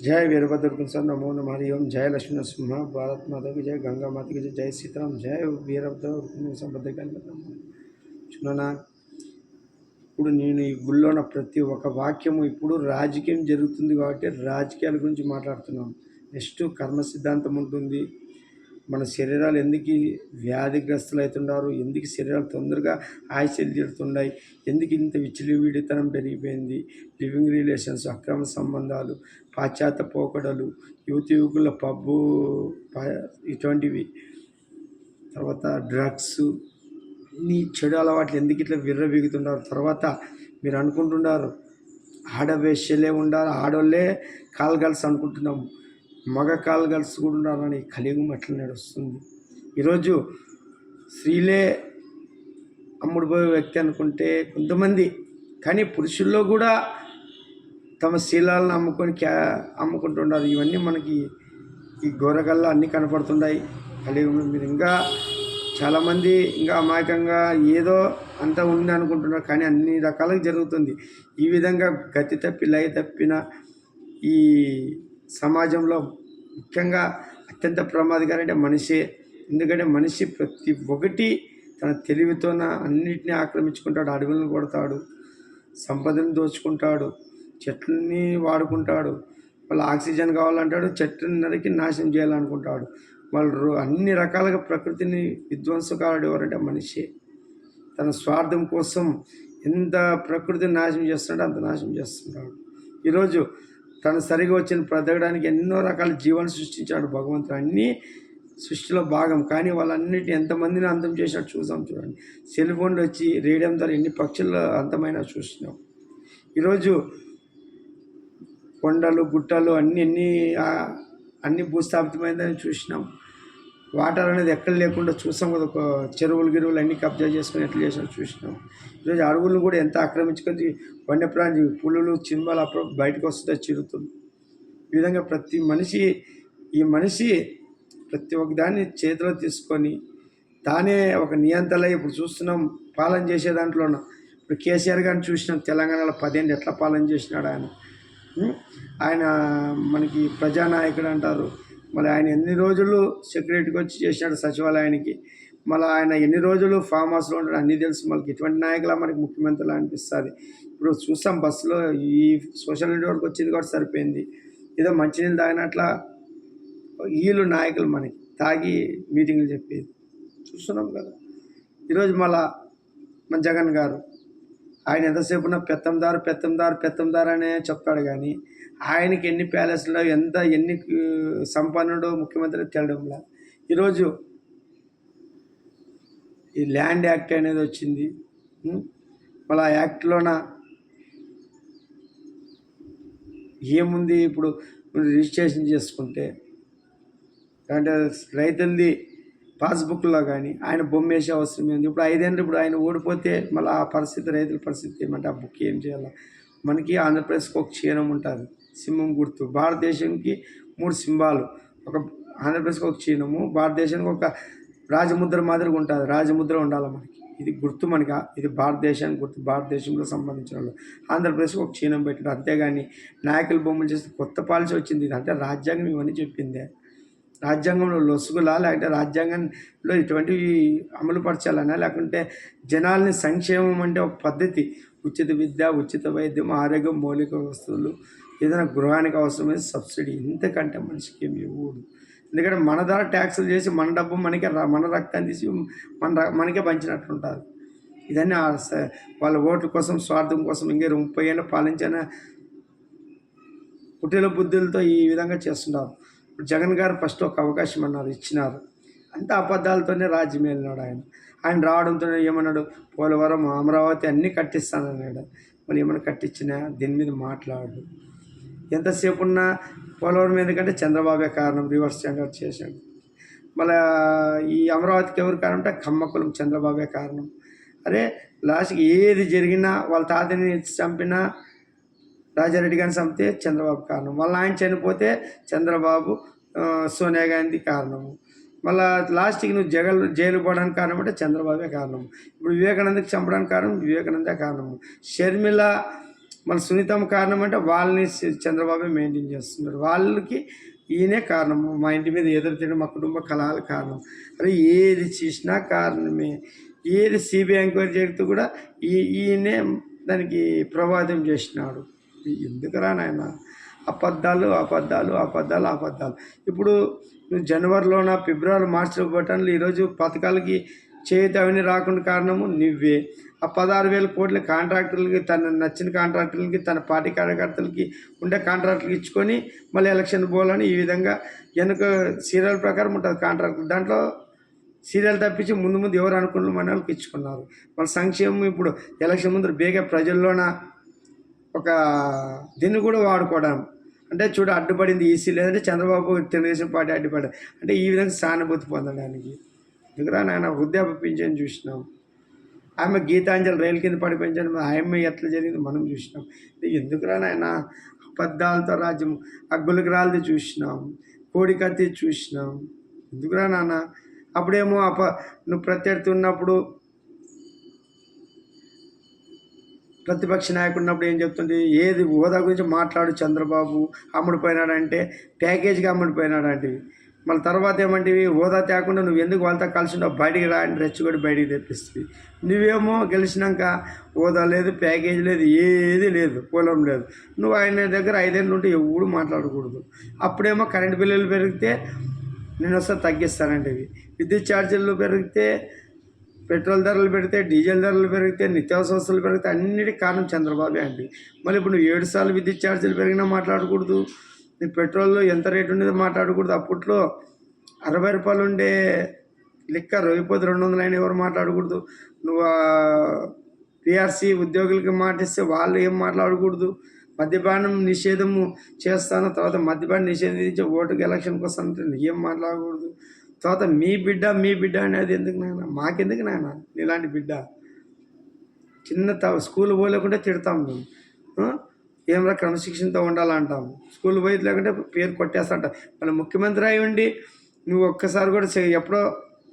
जय वीरभद्र कुंसर नमो नमः हरि ओम। जय लक्ष्मण सिंह भारत माता की जय, गंगा माता की जय, जय सीताराम, जय వీరభద్ర చున్నా. ఇప్పుడు నేను ఈ గుళ్ళోన ప్రతి ఒక్క వాక్యము ఇప్పుడు రాజకీయం జరుగుతుంది కాబట్టి రాజకీయాల గురించి మాట్లాడుతున్నాం. నెక్స్ట్ కర్మ సిద్ధాంతం ఉంటుంది. మన శరీరాలు ఎందుకు వ్యాధిగ్రస్తులు అవుతున్నారు, ఎందుకు శరీరాలు తొందరగా ఆయుష్లు తీరుతున్నాయి, ఎందుకు ఇంత విచ్చలవిడితనం పెరిగిపోయింది, లివింగ్ రిలేషన్స్, అక్రమ సంబంధాలు, పాశ్చాత్య పోకడలు, యువకుల పబ్బు ఇటువంటివి, తర్వాత డ్రగ్స్, అన్ని చెడు అలవాట్లు ఎందుకు ఇట్లా విర్రబీగుతున్నారు. తర్వాత మీరు అనుకుంటున్నారు ఆడవేశ్యలే ఉండాలి, ఆడోళ్ళే కాల్ గర్ల్స్ అనుకుంటున్నాము, మగ కాల్ గర్ల్స్ కూడా ఉండాలని కలియుగం అట్లా నడుస్తుంది. ఈరోజు స్త్రీలే అమ్ముడు పోయే వ్యక్తి అనుకుంటే కొంతమంది, కానీ పురుషుల్లో కూడా తమ శీలాలను అమ్ముకుంటున్నారు. ఇవన్నీ మనకి ఈ గోరగల్లో అన్నీ కనపడుతున్నాయి కలియుగంలో. మీరు ఇంకా చాలామంది ఇంకా అమాయకంగా ఏదో అంతా ఉంది అనుకుంటున్నారు, కానీ అన్ని రకాలుగా జరుగుతుంది. ఈ విధంగా గతి తప్పి లయ తప్పిన ఈ సమాజంలో ముఖ్యంగా అత్యంత ప్రమాదకరం అంటే మనిషే. ఎందుకంటే మనిషి ప్రతి ఒక్కటి తన తెలివితోన అన్నిటినీ ఆక్రమించుకుంటాడు, అడవులను కొడతాడు, సంపదను దోచుకుంటాడు, చెట్లని వాడుకుంటాడు, వాళ్ళు ఆక్సిజన్ కావాలంటాడు, చెట్లను నరికి నాశనం చేయాలనుకుంటాడు. వాళ్ళు అన్ని రకాలుగా ప్రకృతిని విధ్వంసకారుడు ఎవరంటే మనిషే. తన స్వార్థం కోసం ఎంత ప్రకృతిని నాశనం చేస్తున్నాడో అంత నాశనం చేస్తున్నాడు. ఈరోజు తను సరిగా వచ్చిన బ్రతకడానికి ఎన్నో రకాల జీవాన్ని సృష్టించాడు భగవంతుడు, అన్నీ సృష్టిలో భాగం. కానీ వాళ్ళన్నిటిని ఎంతమందిని అంతం చేసినట్టు చూసాం. చూడండి, సెల్ ఫోన్లు వచ్చి రేడియం ద్వారా ఎన్ని పక్షులు అంతమైనా చూసినాం. ఈరోజు కొండలు గుట్టలు అన్నీ భూస్థాపితమైందని చూసినాం. వాటర్ అనేది ఎక్కడ లేకుండా చూసాం కదా, ఒక చెరువులు అన్నీ కబ్జా చేసుకుని ఎట్లా చేసినా చూసినాం. ఈరోజు అడవులను కూడా ఎంత ఆక్రమించుకొని వన్యప్రాణి పులులు చింబాలు అప్పుడు బయటకు వస్తుందో చిరుతుంది. ఈ విధంగా ఈ మనిషి ప్రతి ఒక్క దాన్ని చేతిలో తీసుకొని తానే ఒక నియంత్రణ. ఇప్పుడు చూస్తున్నాం పాలన చేసే దాంట్లోన. ఇప్పుడు కేసీఆర్ గారిని చూసినాం, తెలంగాణలో 10 ఏళ్ళు ఎట్లా పాలన చేసినాడు ఆయన మనకి ప్రజానాయకుడు అంటారు. మళ్ళీ ఆయన ఎన్ని రోజులు సెక్రటరీకి వచ్చి చేసినాడు సచివాలయానికి, మళ్ళీ ఆయన ఎన్ని రోజులు ఫామ్ హౌస్లో ఉంటాడు అన్నీ తెలుసు. మనకి ఇటువంటి నాయకులా మనకి ముఖ్యమంత్రిలా అనిపిస్తుంది. ఇప్పుడు చూస్తాం బస్సులో ఈ సోషల్ మీడియా వరకు వచ్చింది కూడా సరిపోయింది. ఏదో మంచినీళ్ళు తాగినట్ల వీళ్ళు నాయకులు మనకి తాగి మీటింగ్లు చెప్పేది చూస్తున్నాం కదా. ఈరోజు మళ్ళా మన జగన్ గారు ఆయన ఎంతసేపు ఉన్న పెత్తందారు అనే చెప్తాడు, కానీ ఆయనకి ఎన్ని ప్యాలెస్లో ఎన్ని సంపన్నుడు ముఖ్యమంత్రి తెలియడంలా. ఈరోజు ఈ ల్యాండ్ యాక్ట్ అనేది వచ్చింది. మళ్ళీ ఆ యాక్ట్లోన ఏముంది, ఇప్పుడు రిజిస్ట్రేషన్ చేసుకుంటే అంటే రైతులది పాస్బుక్లో కానీ ఆయన బొమ్మ వేసే అవసరం ఏంది. ఇప్పుడు 5 ఏళ్ళు ఇప్పుడు ఆయన ఓడిపోతే మళ్ళీ ఆ పరిస్థితి, రైతుల పరిస్థితి ఏమంటే ఆ బుక్ ఏం చేయాలి. మనకి ఆంధ్రప్రదేశ్కి ఒక చిహ్నం ఉంటుంది, సింహం గుర్తు. భారతదేశానికి 3 సింహాలు, ఒక ఆంధ్రప్రదేశ్కి ఒక చిహ్నము, భారతదేశానికి ఒక రాజముద్ర మాదిరిగా ఉంటుంది. రాజముద్ర ఉండాలి మనకి, ఇది గుర్తు మనకి, ఇది భారతదేశానికి గుర్తు. భారతదేశంలో సంబంధించిన వాళ్ళు ఆంధ్రప్రదేశ్కి ఒక చిహ్నం పెట్టారు. అంతేగాని నాయకుల బొమ్మలు చేస్తే కొత్త పాలసీ వచ్చింది. అంటే రాజ్యాంగం ఇవన్నీ చెప్పిందే. రాజ్యాంగంలో లొసుగులా, లేకపోతే రాజ్యాంగంలో ఇటువంటివి అమలు పరచాలన్నా, లేకుంటే జనాల్ని సంక్షేమం అంటే ఒక పద్ధతి. ఉచిత విద్య, ఉచిత వైద్యం, ఆరోగ్యం, మౌలిక వస్తువులు, ఏదైనా గృహానికి అవసరమైన సబ్సిడీ, ఇంతకంటే మనిషికి ఏమి ఇవ్వదు. ఎందుకంటే మన ద్వారా ట్యాక్సులు చేసి మన డబ్బు మన రక్తాన్ని తీసి మనకే పంచినట్లుంటుంది. ఇదన్నీ వాళ్ళ ఓట్ల కోసం, స్వార్థం కోసం ఇంకా 30 ఏళ్ళు పాలించిన కుటీల బుద్ధులతో ఈ విధంగా చేస్తున్నారు. జగన్ గారు ఫస్ట్ ఒక అవకాశం అన్నారు, ఇచ్చినారు. అంత అబద్ధాలతోనే రాజ్యం వెళ్ళినాడు ఆయన రావడంతో ఏమన్నాడు, పోలవరం, అమరావతి అన్నీ కట్టిస్తానన్నాడు. మరి ఏమైనా కట్టించినా దీని మీద మాట్లాడు. ఎంతసేపు ఉన్నా పోలవరం ఎందుకంటే చంద్రబాబే కారణం, రివర్స్ జెండర్ చేశాడు. మళ్ళీ ఈ అమరావతికి ఎవరు కారణం అంటే కమ్మకులం, చంద్రబాబే కారణం. అరే లాస్ట్కి ఏది జరిగినా వాళ్ళ తాతని చంపినా, రాజారెడ్డి గారిని చంపితే చంద్రబాబు కారణం, మళ్ళీ ఆయన చనిపోతే చంద్రబాబు, సోనియా గాంధీ కారణము, మళ్ళీ లాస్ట్కి నువ్వు జైలు పోవడానికి కారణం అంటే చంద్రబాబే కారణం. ఇప్పుడు వివేకానందకి చంపడానికి కారణం వివేకానందే కారణము. షర్మిల మన సునీతమ్మ కారణం అంటే వాళ్ళని చంద్రబాబు మెయింటైన్ చేస్తున్నారు. వాళ్ళకి ఈయనే కారణము. మా ఇంటి మీద ఎదురు మా కుటుంబ కలహాలు కారణం. అరే ఏది చేసినా కారణమే. ఏది సిబిఐ ఎంక్వైరీ చేస్తూ కూడా ఈయనే దానికి ప్రభావితం చేసినాడు. ఎందుకురా నాయన అబద్ధాలు అబద్ధాలు అబద్ధాలు అబద్ధాలు. ఇప్పుడు జనవరిలోన ఫిబ్రవరి మార్చిలో పట్టాను ఈరోజు పథకాలకి చేతి అవన్నీ రాకుండా కారణము నువ్వే. ఆ 16,000 కోట్ల కాంట్రాక్టర్లకి తన నచ్చిన కాంట్రాక్టర్లకి తన పార్టీ కార్యకర్తలకి ఉండే కాంట్రాక్టర్కి ఇచ్చుకొని మళ్ళీ ఎలక్షన్ పోవాలని ఈ విధంగా వెనుక సీరియల్ ప్రకారం ఉంటుంది కాంట్రాక్టర్. దాంట్లో సీరియల్ తప్పించి ముందు ముందు ఎవరు అనుకున్న మన వాళ్ళకి ఇచ్చుకున్నారు. మన సంక్షేమం ఇప్పుడు ఎలక్షన్ ముందు బేగా ప్రజల్లోన ఒక దీన్ని కూడా వాడుకోవడం అంటే చూడ అడ్డుపడింది ఈసీ లేదంటే చంద్రబాబు తెలుగుదేశం పార్టీ అడ్డుపడ్డా అంటే ఈ విధంగా సానుభూతి పొందడానికి. ఎందుకురా నాయన వృద్ధాప్య పింఛన్ చూసినాం. ఆమె గీతాంజలి రైలు కింద పడిపోయించడం ఆమె ఎట్లా జరిగింది మనం చూసినాం. ఎందుకురా నాయన అబద్ధాలతో రాజ్యం అగ్గులకి రాళ్ళది చూసినాం, కోడికత్తి చూసినాం. ఎందుకురా నాన్న అప్పుడేమో నువ్వు ప్రత్యర్థి ఉన్నప్పుడు ప్రతిపక్ష నాయకుడు ఉన్నప్పుడు ఏం చెప్తుంది ఏది హోదా గురించి మాట్లాడు చంద్రబాబు అమ్ముడిపోయినాడంటే ప్యాకేజీగా అమ్ముడిపోయినాడంటే మళ్ళీ తర్వాత ఏమంటివి హోదా తేకుండా నువ్వు ఎందుకు వాళ్ళతో కలిసి ఉండవు బయటికి రా అని రెచ్చగొట్టి బయటికి తెప్పిస్తుంది. నువ్వేమో గెలిచినాక హోదా లేదు ప్యాకేజీ లేదు ఏది లేదు పొలం లేదు. నువ్వు ఆయన దగ్గర 5 ఏళ్ళు ఉంటే ఎవడు మాట్లాడకూడదు. అప్పుడేమో కరెంటు బిల్లులు పెరిగితే నేను వస్తే తగ్గిస్తానంటేవి, విద్యుత్ ఛార్జీలు పెరిగితే పెట్రోల్ ధరలు పెడితే డీజిల్ ధరలు పెరిగితే నిత్యావసర వస్తువులు పెరిగితే అన్నిటికీ కారణం చంద్రబాబే అండి. మళ్ళీ ఇప్పుడు నువ్వు 7 సార్లు విద్యుత్ ఛార్జీలు పెరిగినా మాట్లాడకూడదు, నీ పెట్రోల్లో ఎంత రేటు ఉండేదో మాట్లాడకూడదు. అప్పట్లో 60 రూపాయలు ఉండే లిక్కర్ అయిపోతే 200 అయినా ఎవరు మాట్లాడకూడదు. నువ్వు పిఆర్సీ ఉద్యోగులకి మాటిస్తే వాళ్ళు ఏం మాట్లాడకూడదు. మద్యపానం నిషేధము చేస్తాను తర్వాత మద్యపానం నిషేధించి ఓటుకి ఎలక్షన్కి వస్తానంటే ఏం మాట్లాడకూడదు. తర్వాత మీ బిడ్డ అనేది ఎందుకు నాయన, మాకెందుకు నాయన ఇలాంటి బిడ్డ. చిన్న స్కూల్ పోలేకుంటే తిడతాం మేము, ఏమరా క్రమశిక్షణతో ఉండాలంటాం. స్కూల్ పోయి లేకుంటే పేరు కొట్టేస్తాంట. మన ముఖ్యమంత్రి అయి ఉండి నువ్వు ఒక్కసారి కూడా ఎప్పుడో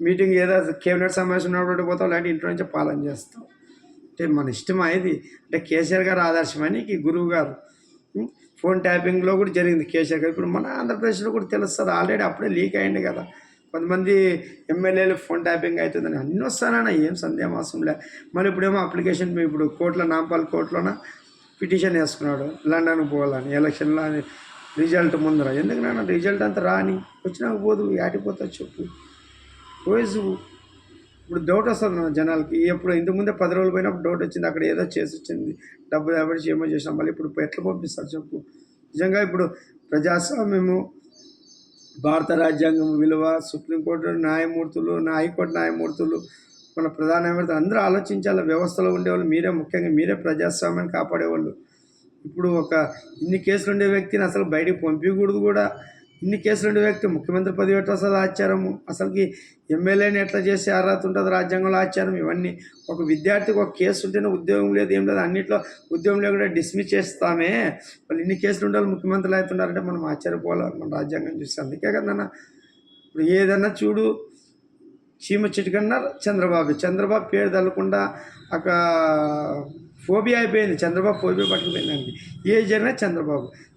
మీటింగ్ ఏదో కేబినెట్ సమావేశం ఉన్నప్పుడు పోతావు, ఇలాంటి ఇంట్లో నుంచే పాలన చేస్తావు. అంటే మన ఇష్టమా ఇది? అంటే కేసీఆర్ గారు ఆదర్శమని గురువు గారు ఫోన్ ట్యాపింగ్లో కూడా జరిగింది కేసీఆర్ గారు. ఇప్పుడు మన ఆంధ్రప్రదేశ్లో కూడా తెలుస్తుంది, ఆల్రెడీ అప్పుడే లీక్ అయింది కదా. కొంతమంది ఎమ్మెల్యేలు ఫోన్ ట్యాపింగ్ అవుతుందని అన్నీ వస్తానన్నా ఏం సందేహం అవసరం లే. మళ్ళీ ఇప్పుడేమో అప్లికేషన్ ఇప్పుడు కోర్టులో నాంపల్లి కోర్టులోన పిటిషన్ వేసుకున్నాడు లండన్కి పోవాలని ఎలక్షన్లో రిజల్ట్ ముందర. ఎందుకు నాన్న రిజల్ట్ అంతా రాని వచ్చినాక పోదు ఆటిపోతుంది చెప్పు రోజు. ఇప్పుడు డౌట్ వస్తుంది మన జనాలకి. ఎప్పుడు ఇంతకుముందే 10 రోజులు పోయినప్పుడు డౌట్ వచ్చింది, అక్కడ ఏదో చేసి వచ్చింది, డబ్బు కాబట్టి ఏమో చేసినాం, మళ్ళీ ఇప్పుడు ఎట్లా పంపిస్తారు చెప్పు. నిజంగా ఇప్పుడు ప్రజాస్వామ్యము భారత రాజ్యాంగం విలువ సుప్రీంకోర్టు న్యాయమూర్తులు హైకోర్టు న్యాయమూర్తులు మన ప్రధాన న్యాయమూర్తులు అందరూ ఆలోచించాలి. వ్యవస్థలో ఉండేవాళ్ళు మీరే, ముఖ్యంగా మీరే ప్రజాస్వామ్యాన్ని కాపాడేవాళ్ళు. ఇప్పుడు ఇన్ని కేసులు ఉండే వ్యక్తిని అసలు బయటికి పంపించకూడదు కూడా. ఇన్ని కేసులు ఉండే వ్యక్తి ముఖ్యమంత్రి పదవి ఎట్లా వస్తుంది ఆచారము, అసలుకి ఎమ్మెల్యేని ఎట్లా చేసే అర్హత ఉంటుంది రాజ్యాంగంలో ఆచారం. ఇవన్నీ ఒక విద్యార్థికి ఒక కేసు ఉంటేనే ఉద్యోగం లేదు ఏం లేదు, అన్నింటిలో ఉద్యోగం లేకుండా డిస్మిస్ చేస్తామే. వాళ్ళు ఇన్ని కేసులు ఉండాలి ముఖ్యమంత్రులు అవుతున్నారంటే మనం ఆశ్చర్యపోవాలి మన రాజ్యాంగం చూస్తే. అందుకే కదన్నా ఇప్పుడు ఏదన్నా చూడు చీమ చిటికన్నా చంద్రబాబు పేరు తల్లకుండా ఒక ఫోబియా అయిపోయింది. చంద్రబాబు ఫోబియా పట్టుకుపోయిందండి. ఏ జరిగినా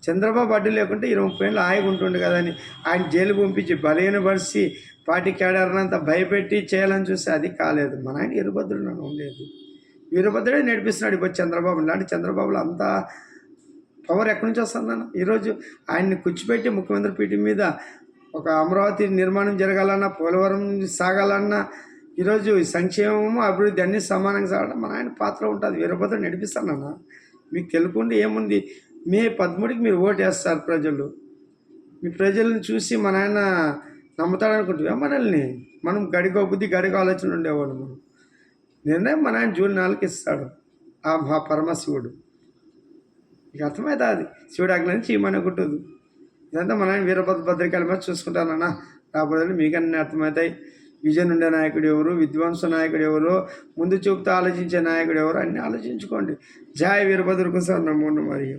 చంద్రబాబు అడ్డు లేకుంటే 20 ఏళ్ళు హాయిగా ఉంటుండే కదని ఆయన జైలు పంపించి బలహీనపరిచి పార్టీ క్యాడర్నంతా భయపెట్టి చేయాలని చూస్తే అది కాలేదు. మన ఆయన వీరభద్రుడు నన్ను ఉండేది, వీరభద్రుడే నడిపిస్తున్నాడు. ఇప్పుడు చంద్రబాబు ఇలాంటి చంద్రబాబులో అంతా పవర్ ఎక్కడి నుంచి వస్తుందన్న. ఈరోజు ఆయన్ని కూర్చిపెట్టి ముఖ్యమంత్రి పీఠం మీద ఒక అమరావతి నిర్మాణం జరగాలన్నా, పోలవరం సాగాలన్నా, ఈరోజు సంక్షేమము అభివృద్ధి అన్నీ సమానంగా సాగడం మన ఆయన పాత్ర ఉంటుంది. వీరభద్రుడు నడిపిస్తానన్నా. మీకు తెలుపుకుంటే ఏముంది, మే 13కి మీరు ఓటు వేస్తారు ప్రజలు. మీ ప్రజలను చూసి మన ఆయన నమ్ముతాడనుకుంటున్నా మనల్ని. మనం గడికో బుద్ధి గడికో ఆలోచన ఉండేవాడు. మనం నిర్ణయం మన ఆయన జూన్ 4కి ఇస్తాడు ఆ పరమశివుడు. ఇక అర్థమవుతుంది అది శివుడు ఆజ్ఞ నుంచి ఏమనుకుంటుంది. ఇదంతా మన ఆయన వీరభద్రకాల మీద చూసుకుంటానన్నా. రాబోదని మీకన్నీ అర్థమవుతాయి. విజన్ ఉండే నాయకుడు ఎవరు, విద్వాంస నాయకుడు ఎవరు, ముందు చూపుతూ ఆలోచించే నాయకుడు ఎవరు అన్నీ ఆలోచించుకోండి. జై వీరభద్ర కోసం నమో మరియు